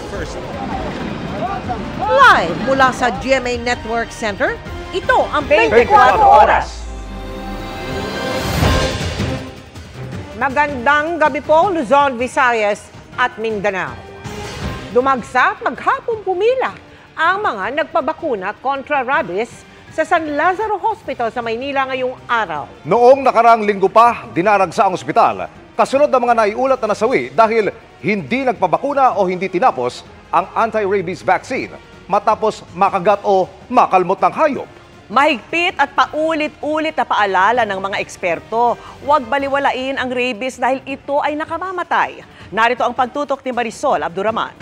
first. Live mula sa GMA Network Center, ito ang 24 Oras. Magandang gabi po, Luzon, Visayas at Mindanao. Dumagsa at maghapong pumila ang mga nagpabakuna kontra rabies sa San Lazaro Hospital sa Maynila ngayong araw. Noong nakaraang linggo pa, dinaragsa ang ospital. Kasunod ng mga naiulat na nasawi dahil hindi nagpabakuna o hindi tinapos ang anti-rabies vaccine matapos makagat o makalmot ng hayop. Mahigpit at paulit-ulit na paalala ng mga eksperto, huwag baliwalain ang rabies dahil ito ay nakamamatay. Narito ang pagtutok ni Marisol Abduraman.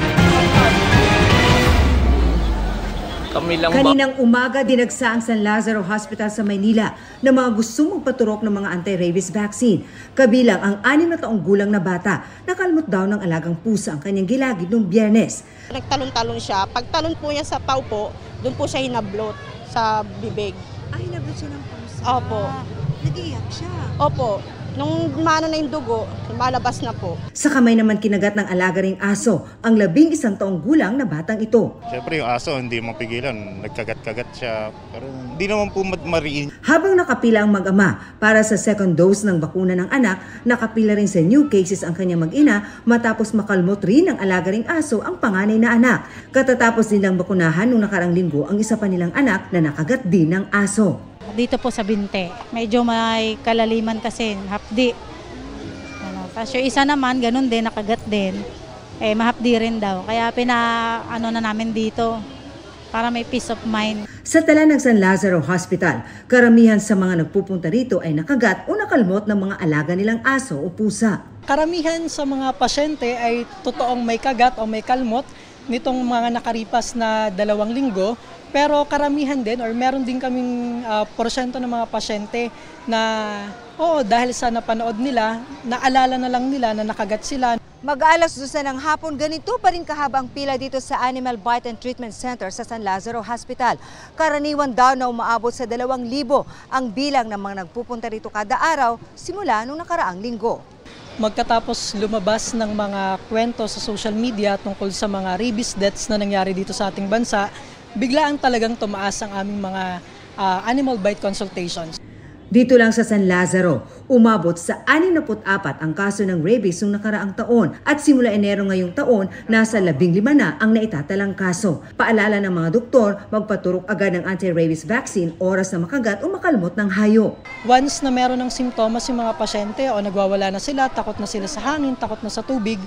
Kaninang umaga, dinagsa ang San Lazaro Hospital sa Maynila na mga gustong magpaturok ng mga anti-rabies vaccine. Kabilang ang 6 na taong gulang na bata. Nakalmot daw ng alagang pusa ang kanyang gilagid noong Biyernes. Nagtalon-talon siya. Pagtalon po niya sa paupo, doon po siya hinablot sa bibig. Ay, hinablot siya ng pusa? Opo. Nag-iyak siya? Opo. Nung mano na yung dugo, lumalabas na po. Sa kamay naman kinagat ng alaga ring aso, ang 11 taong gulang na batang ito. Siyempre yung aso hindi mapigilan, nagkagat-kagat siya, pero hindi naman po mariin. Habang nakapila ang mag-ama para sa second dose ng bakuna ng anak, nakapila rin sa new cases ang kanyang mag-ina matapos makalmot rin ng alaga ring aso ang panganay na anak. Katatapos nilang bakunahan nung nakarang linggo ang isa pa nilang anak na nakagat din ng aso. Dito po sa binte. Medyo may kalaliman kasi, hapdi. Tapos yung isa naman, ganun din, nakagat din. Mahapdi rin daw. Kaya na namin dito para may peace of mind. Sa tala ng San Lazaro Hospital, karamihan sa mga nagpupunta rito ay nakagat o nakalmot ng mga alaga nilang aso o pusa. Karamihan sa mga pasyente ay totoong may kagat o may kalmot nitong mga nakaripas na 2 linggo. Pero karamihan din or meron din kaming porsyento ng mga pasyente na dahil sa napanood nila, naalala na lang nila na nakagat sila. Mag-alas 12 ng hapon, ganito pa rin kahabang pila dito sa Animal Bite and Treatment Center sa San Lazaro Hospital. Karaniwan daw na umaabot sa 2,000 ang bilang ng mga nagpupunta rito kada araw simula nung nakaraang linggo. Magkatapos lumabas ng mga kwento sa social media tungkol sa mga rabies deaths na nangyari dito sa ating bansa, biglaan talagang tumaas ang aming mga animal bite consultations. Dito lang sa San Lazaro, umabot sa 64 ang kaso ng rabies noong nakaraang taon at simula Enero ngayong taon, nasa 15 na ang naitatalang kaso. Paalala ng mga doktor, magpaturok agad ng anti-rabies vaccine oras na makagat o makalmot ng hayop. Once na meron ng simptomas yung mga pasyente o nagwawala na sila, takot na sila sa hangin, takot na sa tubig,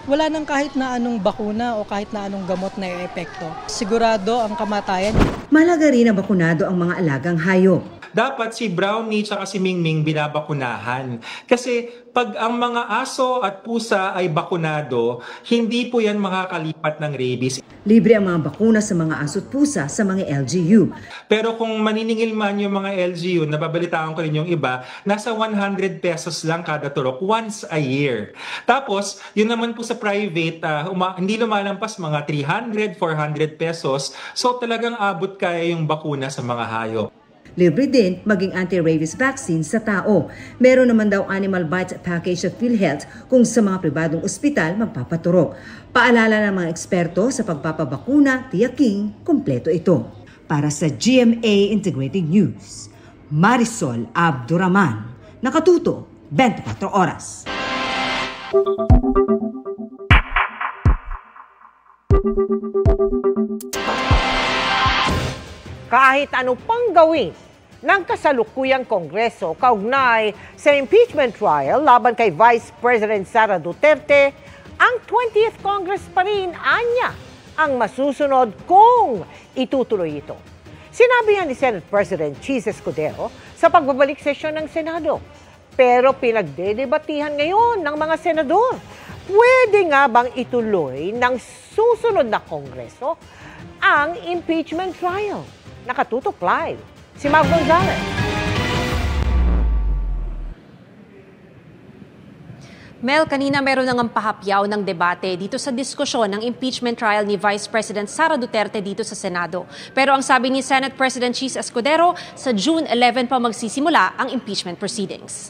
wala nang kahit na anong bakuna o kahit na anong gamot na epekto. Sigurado ang kamatayan. Mahalaga rin na bakunado ang mga alagang hayop. Dapat si Brownie at si Mingming binabakunahan. Kasi pag ang mga aso at pusa ay bakunado, hindi po yan makakalipat ng rabies. Libre ang mga bakuna sa mga aso at pusa sa mga LGU. Pero kung maniningil man yung mga LGU, nababalitaan ko rin yung iba, nasa 100 pesos lang kada turok once a year. Tapos, yun naman po sa private, hindi lumalampas mga 300, 400 pesos. So talagang abot kaya yung bakuna sa mga hayop. Libre din maging anti-rabies vaccine sa tao. Meron naman daw animal bites package of PhilHealth kung sa mga pribadong ospital magpapaturok. Paalala ng mga eksperto sa pagpapabakuna, tiyaking kumpleto ito. Para sa GMA Integrated News, Marisol Abduraman, nakatuto 24 oras. Kahit ano pang gawin ng kasalukuyang Kongreso kaugnay sa impeachment trial laban kay Vice President Sara Duterte, ang 20th Congress pa rin anya ang masusunod kung itutuloy ito. Sinabi yan ni Senate President Chis Escudero sa pagbabalik sesyon ng Senado. Pero pinagdedebatihan ngayon ng mga senador. Pwede nga bang ituloy ng susunod na Kongreso ang impeachment trial? Nakatutok live si Mag Gonzalez. Mel, kanina meron nang pahapyaw ng debate dito sa diskusyon ng impeachment trial ni Vice President Sara Duterte dito sa Senado. Pero ang sabi ni Senate President Chis Escudero, sa June 11 pa magsisimula ang impeachment proceedings.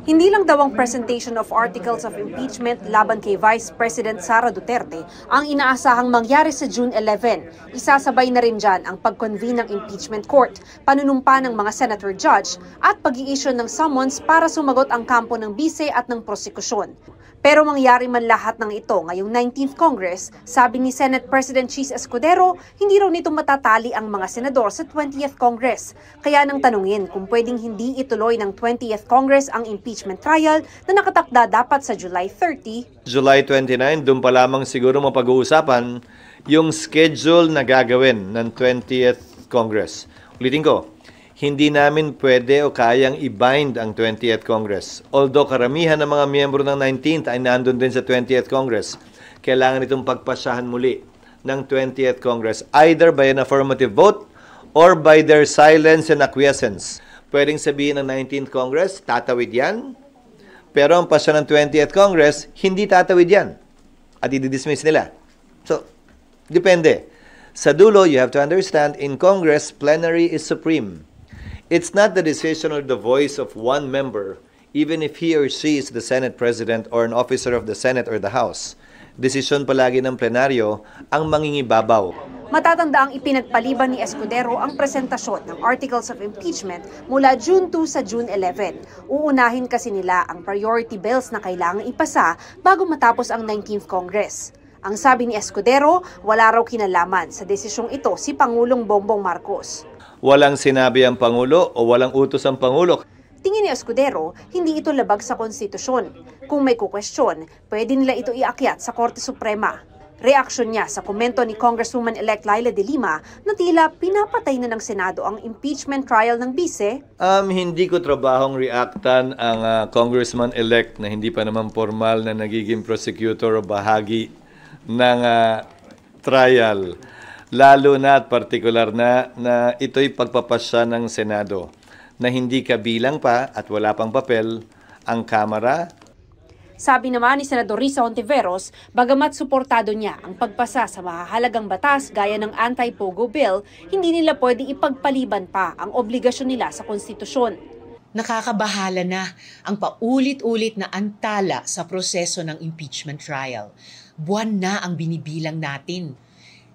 Hindi lang daw ang presentation of articles of impeachment laban kay Vice President Sara Duterte ang inaasahang mangyari sa June 11. Isasabay na rin dyan ang pag-convene ng impeachment court, panunumpa ng mga senator judge at pag-i-issue ng summons para sumagot ang kampo ng bise at ng prosekusyon. Pero mangyari man lahat ng ito ngayong 19th Congress, sabi ni Senate President Chis Escudero, hindi raw nito matatali ang mga senador sa 20th Congress. Kaya nang tanungin kung pwedeng hindi ituloy ng 20th Congress ang impeachment trial na nakatakda dapat sa July 30. July 29, doon pa lamang siguro mapag-uusapan yung schedule na gagawin ng 20th Congress. Ulitin ko, hindi namin pwede o kayang i-bind ang 20th Congress. Although karamihan ng mga miyembro ng 19th ay nandun din sa 20th Congress, kailangan itong pagpasyahan muli ng 20th Congress either by an affirmative vote or by their silence and acquiescence. Pwedeng sabihin ng 19th Congress, tatawid yan, pero ang pasya ng 20th Congress, hindi tatawid yan at i-dismiss nila. So, depende. Sa dulo, you have to understand, in Congress, plenary is supreme. It's not the decision or the voice of one member, even if he or she is the Senate President or an officer of the Senate or the House. Desisyon palagi ng plenaryo ang mangingibabaw. Matatanda ang ipinagpaliban ni Escudero ang presentasyon ng articles of impeachment mula June 2 sa June 11. Uunahin kasi nila ang priority bills na kailangang ipasa bago matapos ang 19th Congress. Ang sabi ni Escudero, wala raw kinalaman sa desisyong ito si Pangulong Bongbong Marcos. Walang sinabi ang Pangulo o walang utos ang Pangulo. Tingin ni Escudero, hindi ito labag sa konstitusyon. Kung may kukwestiyon, pwede nila ito iakyat sa Korte Suprema. Reaksyon niya sa komento ni Congresswoman-elect Laila de Lima na tila pinapatay na ng Senado ang impeachment trial ng bise. Hindi ko trabahong reactan ang Congressman-elect na hindi pa naman formal na nagiging prosecutor o bahagi ng trial. Lalo na at partikular na ito'y pagpapasya ng Senado na hindi kabilang pa at wala pang papel ang Kamara. Sabi naman ni Senador Risa Hontiveros, bagamat suportado niya ang pagpasa sa mahahalagang batas gaya ng anti-pogo bill, hindi nila pwede ipagpaliban pa ang obligasyon nila sa konstitusyon. Nakakabahala na ang paulit-ulit na antala sa proseso ng impeachment trial. Buwan na ang binibilang natin.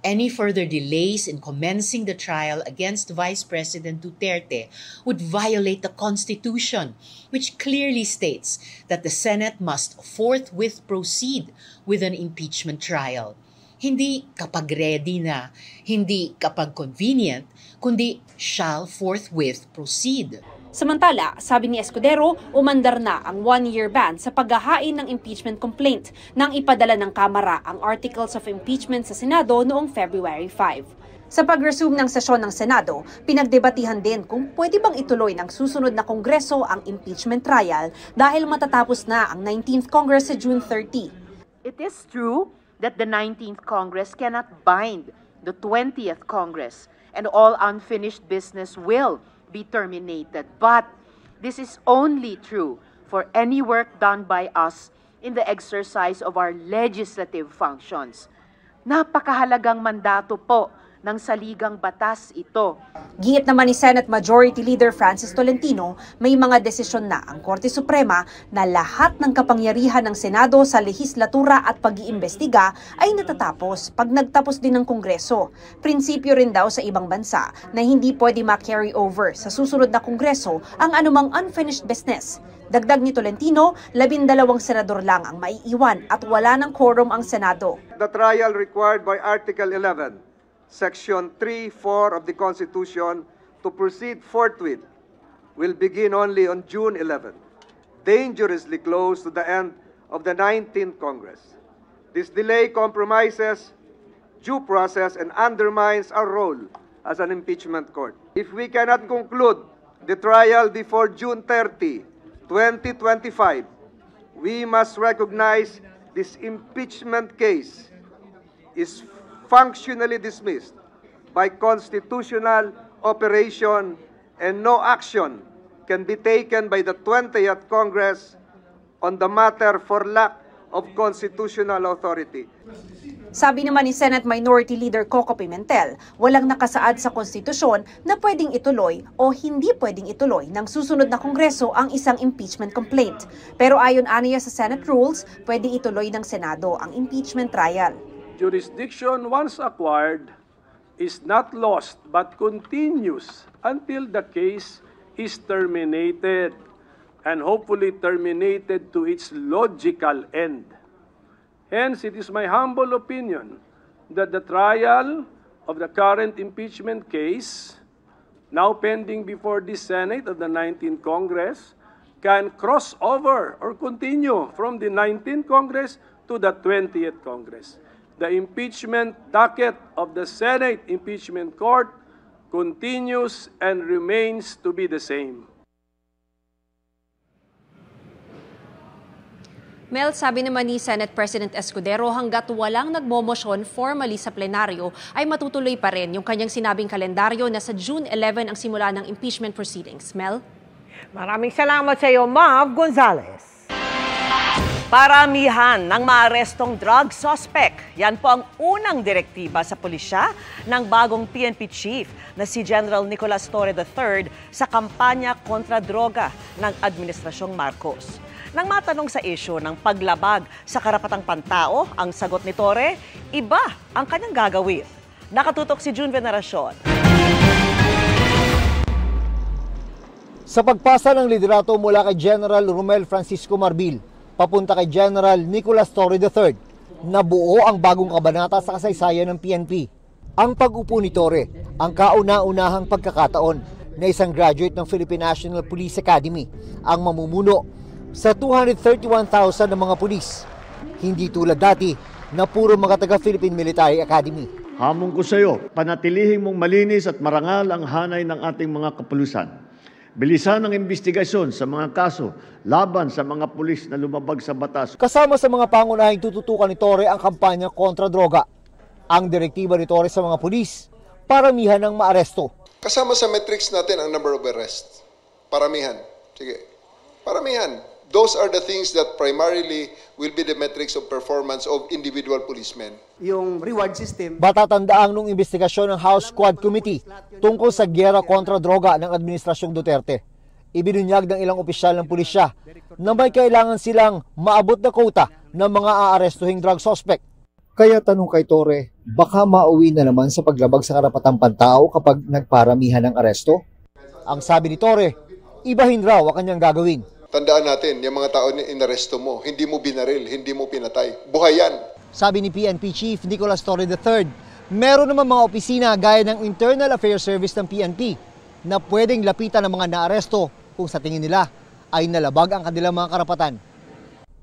Any further delays in commencing the trial against Vice President Duterte would violate the Constitution, which clearly states that the Senate must forthwith proceed with an impeachment trial. Hindi kapag ready na, hindi kapag convenient, kundi shall forthwith proceed. Samantala, sabi ni Escudero, umandar na ang 1-year ban sa paghahain ng impeachment complaint nang ipadala ng Kamara ang articles of impeachment sa Senado noong February 5. Sa pag-resume ng sesyon ng Senado, pinagdebatihan din kung pwede bang ituloy ng susunod na Kongreso ang impeachment trial dahil matatapos na ang 19th Congress sa June 30. It is true that the 19th Congress cannot bind the 20th Congress and all unfinished business will be terminated. But this is only true for any work done by us in the exercise of our legislative functions. Napakahalagang mandato po ng saligang batas ito. Giit naman ni Senate Majority Leader Francis Tolentino, may mga desisyon na ang Korte Suprema na lahat ng kapangyarihan ng Senado sa lehislatura at pag-iimbestiga ay natatapos pag nagtapos din ng Kongreso. Prinsipyo rin daw sa ibang bansa na hindi pwede ma-carry over sa susunod na Kongreso ang anumang unfinished business. Dagdag ni Tolentino, 12 senador lang ang maiiwan at wala ng quorum ang Senado. The trial required by Article 11, Section 3(4) of the Constitution to proceed forthwith will begin only on June 11, dangerously close to the end of the 19th Congress. This delay compromises due process and undermines our role as an impeachment court. If we cannot conclude the trial before June 30, 2025, we must recognize this impeachment case is functionally dismissed by constitutional operation and no action can be taken by the 20th Congress on the matter for lack of constitutional authority. Sabi naman ni Senate Minority Leader Coco Pimentel, walang nakasaad sa konstitusyon na pwedeng ituloy o hindi pwedeng ituloy ng susunod na Kongreso ang isang impeachment complaint. Pero ayon aniya sa Senate rules, pwede ituloy ng Senado ang impeachment trial. Jurisdiction once acquired is not lost but continues until the case is terminated and hopefully terminated to its logical end. Hence, it is my humble opinion that the trial of the current impeachment case, now pending before the Senate of the 19th Congress, can cross over or continue from the 19th Congress to the 20th Congress. The impeachment docket of the Senate Impeachment Court continues and remains to be the same. Mel, sabi naman ni Senate President Escudero, hanggat walang nagmomosyon formally sa plenaryo, ay matutuloy pa rin yung kanyang sinabing kalendaryo na sa June 11 ang simula ng impeachment proceedings. Mel? Maraming salamat sa iyo, Mav Gonzalez. Paramihan ng maarestong drug suspect. Yan po ang unang direktiba sa pulisya ng bagong PNP chief na si General Nicolas Torre III sa kampanya kontra droga ng Administrasyong Marcos. Nang matanong sa isyu ng paglabag sa karapatang pantao, ang sagot ni Torre, iba ang kanyang gagawin. Nakatutok si June Veneracion. Sa pagpasa ng liderato mula kay General Romel Francisco Marbil, papunta kay General Nicolas Torre III, nabuo ang bagong kabanata sa kasaysayan ng PNP. Ang pag-upo ni Torre, ang kauna-unahang pagkakataon na isang graduate ng Philippine National Police Academy, ang mamumuno sa 231,000 ng mga pulis. Hindi tulad dati na puro mga taga-Philippine Military Academy. Hamon ko sa iyo, panatilihing mong malinis at marangal ang hanay ng ating mga kapulisan. Bilisan ang investigasyon sa mga kaso laban sa mga pulis na lumabag sa batas. Kasama sa mga pangunahing tututukan ni Torre ang kampanya kontra droga. Ang direktiba ni Torre sa mga pulis, paramihan ng maaresto. Kasama sa metrics natin ang number of arrests. Paramihan. Sige. Paramihan. Those are the things that primarily will be the metrics of performance of individual policemen. Yung reward system. Batatandaang nung investigasyon ng House Squad Committee tungkol sa gyera kontra droga ng Administrasyong Duterte. Ibinunyag ng ilang opisyal ng pulisya na may kailangan silang maabot na quota ng mga aarestuhing drug suspect. Kaya tanong kay Torre, baka mauwi na naman sa paglabag sa karapatang pantao kapag nagparamihan ng aresto? Ang sabi ni Torre, ibahin raw ang kanyang gagawin. Tandaan natin, yung mga tao na inaresto mo, hindi mo binaril, hindi mo pinatay. Buhay yan. Sabi ni PNP Chief Nicolas Torre III, meron naman mga opisina gaya ng Internal Affairs Service ng PNP na pwedeng lapitan ng mga naaresto kung sa tingin nila ay nalabag ang kanilang mga karapatan.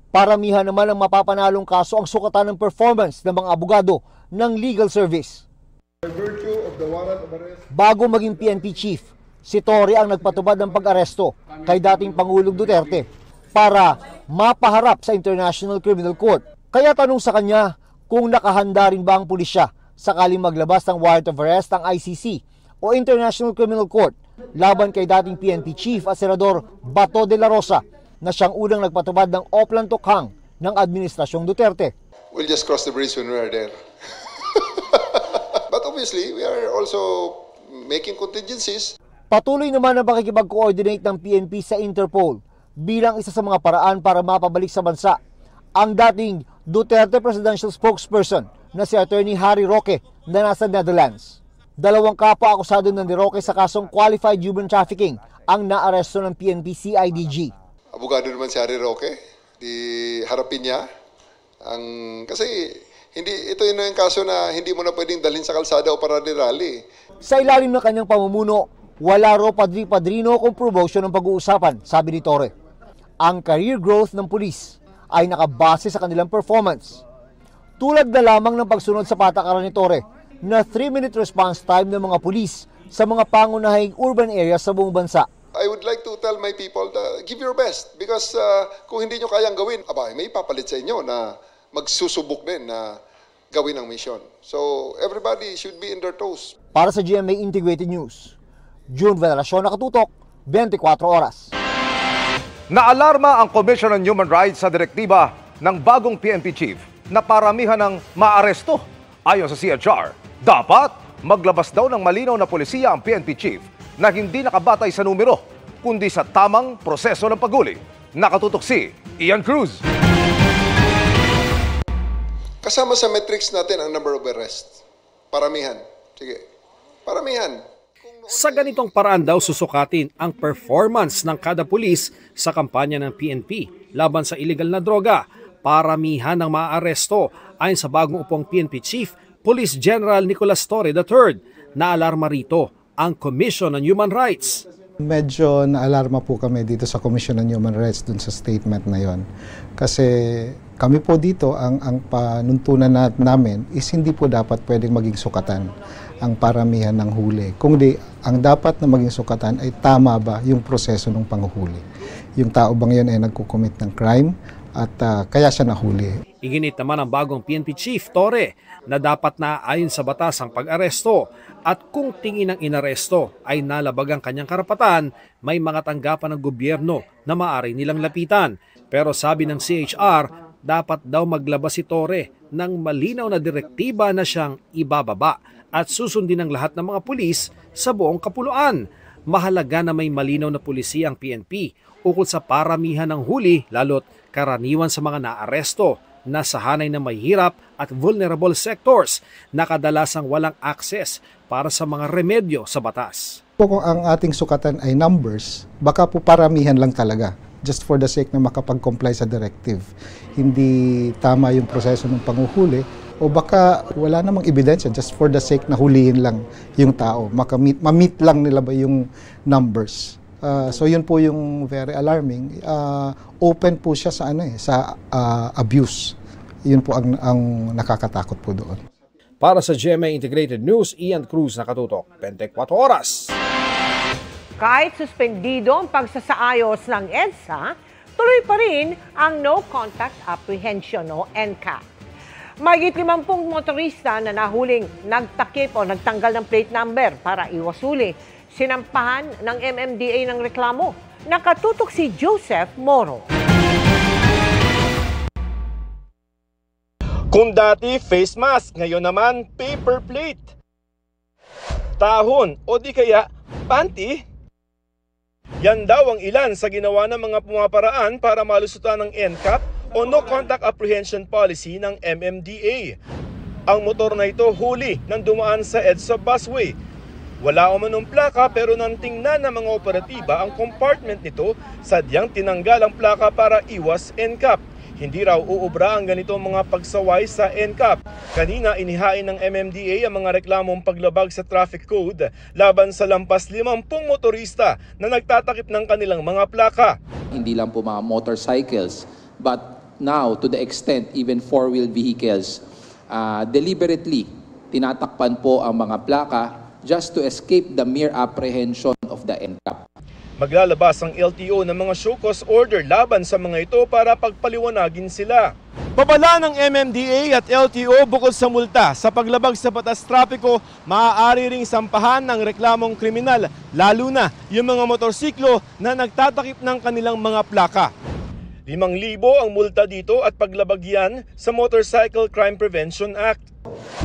Paramihan naman ang mapapanalong kaso ang sukatan ng performance ng mga abogado ng legal service. Bago maging PNP Chief, si Torre ang nagpatupad ng pag-aresto kay dating Pangulong Duterte para mapaharap sa International Criminal Court. Kaya tanong sa kanya kung nakahanda rin ba ang pulisya sakaling maglabas ng warrant of arrest ang ICC o International Criminal Court laban kay dating PNP Chief at Senador Bato de la Rosa na siyang unang nagpatupad ng Oplan Tokhang ng Administrasyong Duterte. We'll just cross the bridge when we are there. But obviously, we are also making contingencies. Patuloy naman ang pakikipag-coordinate ng PNP sa Interpol bilang isa sa mga paraan para mapabalik sa bansa ang dating Duterte Presidential Spokesperson na si Attorney Harry Roque na nasa Netherlands. 2 kapwa akusado ng ni Roque sa kasong qualified human trafficking ang naaresto ng PNP CIDG. Abogado naman si Harry Roque, di harapin niya. Kasi ito yun yung kaso na hindi mo na pwedeng dalhin sa kalsada o para rally. Sa ilalim ng kanyang pamumuno, wala raw padri-padrino kung promotion ng pag-uusapan, sabi ni Torre. Ang career growth ng pulis ay nakabase sa kanilang performance. Tulad na lamang ng pagsunod sa patakaran ni Torre na 3-minute response time ng mga pulis sa mga pangunahing urban areas sa buong bansa. I would like to tell my people to give your best because kung hindi nyo kayang gawin, may ipapalit sa inyo na magsusubok din na gawin ang mission. So everybody should be in their toes. Para sa GMA Integrated News, June Veneracion, nakatutok, 24 oras. Naalarma ang Commission on Human Rights sa direktiba ng bagong PNP Chief na paramihan ng maaresto. Ayon sa CHR, dapat maglabas daw ng malinaw na polisiya ang PNP chief na hindi nakabatay sa numero, kundi sa tamang proseso ng paghuli. Nakatutok si Ian Cruz. Kasama sa metrics natin ang number of arrests. Paramihan. Sige. Paramihan. Sa ganitong paraan daw susukatin ang performance ng kada pulis sa kampanya ng PNP laban sa illegal na droga. Paramihan ng maaresto ayon sa bagong upong PNP Chief, Police General Nicolas Torre III. Naalarma rito ang Commission on Human Rights. Medyo naalarma po kami dito sa Commission on Human Rights dun sa statement na yon. Kasi kami po dito, ang panuntunan namin is hindi po dapat pwedeng maging sukatan ang paramihan ng huli. Kung di, ang dapat na maging sukatan ay tama ba yung proseso ng panghuli. Yung tao bang yun ay nagkukomit ng crime at kaya siya nahuli. Iginit naman ang bagong PNP Chief Torre na dapat na ayon sa batas ang pag-aresto at kung tingin ng inaresto ay nalabag ang kanyang karapatan, may mga tanggapan ng gobyerno na maaari nilang lapitan. Pero sabi ng CHR, dapat daw maglabas si Torre ng malinaw na direktiba na siyang ibababa at susundin ng lahat ng mga pulis sa buong kapuluan. Mahalaga na may malinaw na pulisiya ang PNP ukol sa paramihan ng huli lalo't karaniwan sa mga naaresto na sa hanay na may hirap at vulnerable sectors na kadalasang walang access para sa mga remedyo sa batas. Kung ang ating sukatan ay numbers, baka po paramihan lang talaga just for the sake na makapag-comply sa directive. Hindi tama yung proseso ng panghuhuli o baka wala namang ebidensya just for the sake na hulihin lang yung tao. Ma-meet lang nila ba yung numbers. So yun po yung very alarming. Open po siya sa abuse. Yun po ang nakakatakot po doon. Para sa GMA Integrated News, Ian Cruz, nakatutok 24 oras. Kahit suspendido ang pagsasaayos ng EDSA, tuloy pa rin ang No Contact Apprehension o NCAP. Mahigit 50 motorista na nahuling nagtakip o nagtanggal ng plate number para iwasuli. Sinampahan ng MMDA ng reklamo. Nakatutok si Joseph Moro. Kung dati face mask, ngayon naman paper plate. Tahon o di kaya panty. Yan daw ang ilan sa ginawa ng mga pumaparaan para malusutan ng NCAP o No Contact Apprehension Policy ng MMDA. Ang motor na ito huli nang dumaan sa EDSA busway. Wala umanong plaka pero nang tingnan ng mga operatiba ang compartment nito, sadyang tinanggal ang plaka para iwas NCAP. Hindi raw uubra ang ganitong mga pagsaway sa NCAP. Kanina inihain ng MMDA ang mga reklamong paglabag sa traffic code laban sa lampas 50 motorista na nagtatakip ng kanilang mga plaka. Hindi lang po mga motorcycles, but now to the extent even four-wheel vehicles, deliberately tinatakpan po ang mga plaka just to escape the mere apprehension of the NCAP. Maglalabas ang LTO ng mga show cause order laban sa mga ito para pagpaliwanagin sila. Babala ng MMDA at LTO bukod sa multa sa paglabag sa batas trapiko, maaari ring sampahan ng reklamong kriminal, lalo na yung mga motorsiklo na nagtatakip ng kanilang mga plaka. 5,000 ang multa dito at paglabag yan sa Motorcycle Crime Prevention Act.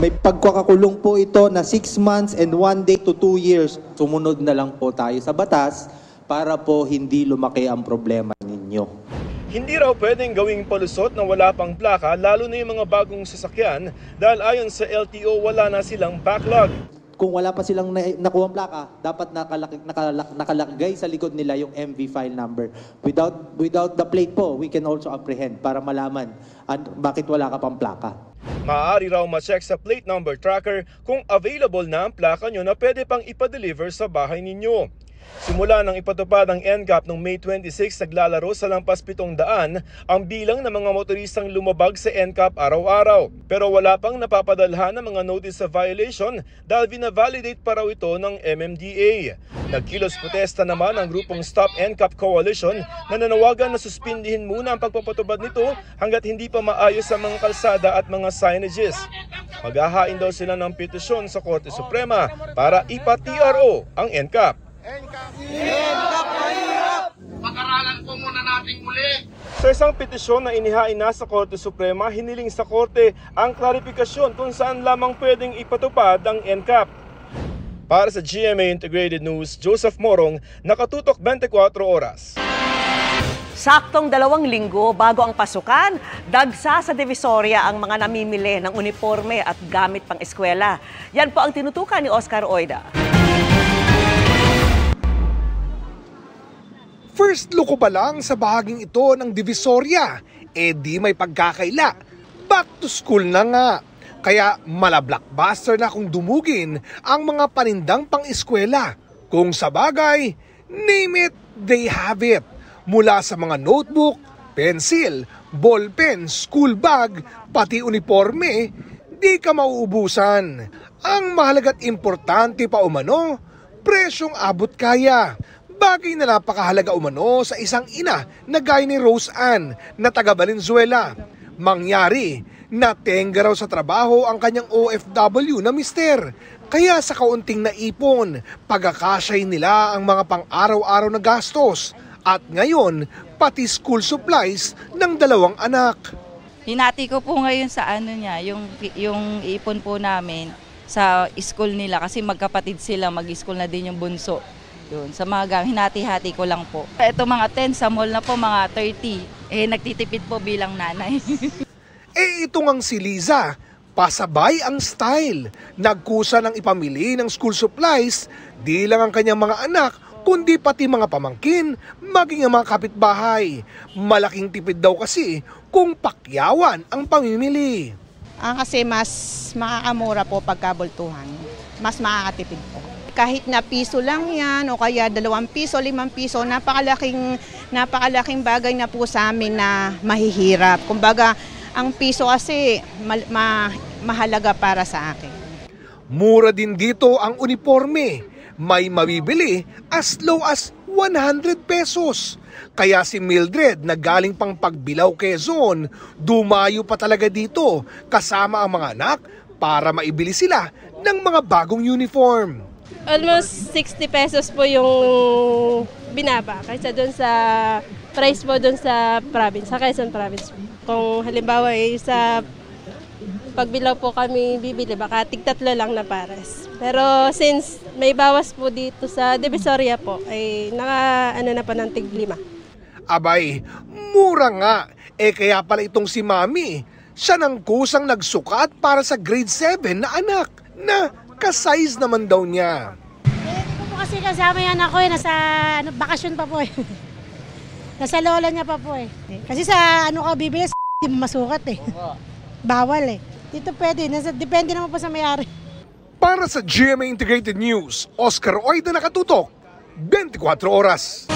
May pagkakakulong po ito na 6 months and 1 day to 2 years. Sumunod na lang po tayo sa batas para po hindi lumaki ang problema ninyo. Hindi raw pwedeng gawing palusot na wala pang plaka, lalo na yung mga bagong sasakyan dahil ayon sa LTO wala na silang backlog. Kung wala pa silang nakuha plaka, dapat nakalagay sa likod nila yung MV file number. Without the plate po, we can also apprehend para malaman bakit wala ka pang plaka. Maaari raw ma-check sa plate number tracker kung available na ang plaka nyo na pwede pang ipa-deliver sa bahay ninyo. Simula nang ipatupad ang NCAP noong May 26, naglalaro sa lampas 700 ang bilang ng mga motoristang lumabag sa NCAP araw-araw. Pero wala pang napapadalhan ng mga notice of violation dahil vina-validate pa raw ito ng MMDA. Nagkilos protesta naman ang grupong Stop NCAP Coalition na nanawagan na suspindihin muna ang pagpapatubad nito hanggat hindi pa maayos ang mga kalsada at mga signages. Maghahain daw sila ng petisyon sa Korte Suprema para ipa-TRO ang NCAP. NCAP mahirap! Pag-aralan po muna natin muli. Sa isang petisyon na inihain na sa Korte Suprema, hiniling sa Korte ang klarifikasyon kung saan lamang pwedeng ipatupad ang NCAP. Para sa GMA Integrated News, Joseph Morong, nakatutok 24 oras. Saktong 2 linggo bago ang pasukan, dagsa sa Divisoria ang mga namimili ng uniforme at gamit pang eskwela. Yan po ang tinutukan ni Oscar Oida. First look ko pa lang sa bahaging ito ng Divisoria, di may pagkakaila. Back to school na nga. Kaya mala-blockbuster na kung dumugin ang mga panindang pang-eskwela. Kung sa bagay, name it, they have it. Mula sa mga notebook, pencil, ballpen, school bag, pati uniforme, di ka mauubusan. Ang mahalagat importante pa umano, presyong abot kaya. Bagay na napakahalaga umano sa isang ina na gaya ni Rose Ann na taga Valenzuela. Mangyari, natenga raw sa trabaho ang kanyang OFW na mister. Kaya sa kaunting naipon, pagkakasya nila ang mga pang-araw-araw na gastos. At ngayon, pati school supplies ng 2 anak. Hinati ko po ngayon sa yung ipon po namin sa school nila kasi magkapatid sila, mag-school na din yung bunso. Yun, sa mga hinati-hati ko lang po. Ito mga 10, sa mall na po mga 30. Nagtitipid po bilang nanay. Ito ngang si Liza, pasabay ang style. Nagkusa ng ipamili ng school supplies, di lang ang kanyang mga anak, kundi pati mga pamangkin, maging ang mga kapitbahay. Malaking tipid daw kasi kung pakyawan ang pamimili. Kasi mas makakamura po pagkabultuhan. Mas makakatipid po. Kahit na piso lang yan o kaya 2 piso, 5 piso, napakalaking bagay na po sa amin na mahihirap. Kumbaga, ang piso kasi mahalaga para sa akin. Mura din dito ang uniforme. May mabibili as low as 100 pesos. Kaya si Mildred na galing pang Pagbilao, Quezon, dumayo pa talaga dito kasama ang mga anak para maibili sila ng mga bagong uniform. Almost 60 pesos po yung binaba kaysa doon sa price po doon sa province, sa Quezon province. Kung halimbawa sa Pagbilao po kami bibili, baka tig-3 lang na pares. Pero since may bawas po dito sa Divisoria po, ay na pa ng tig-5. Abay, mura nga. Kaya pala itong si Mami, siya nang kusang nagsukat para sa grade 7 na anak na ka-size naman daw niya. Hindi ko po kasi kasama yan ako nasa bakasyon pa po Nasa lola niya pa po Kasi sa bibili, hindi mo masukat Bawal Dito pwede, depende naman po sa may-ari. Para sa GMA Integrated News, Oscar Oida, nakatutok, 24 oras.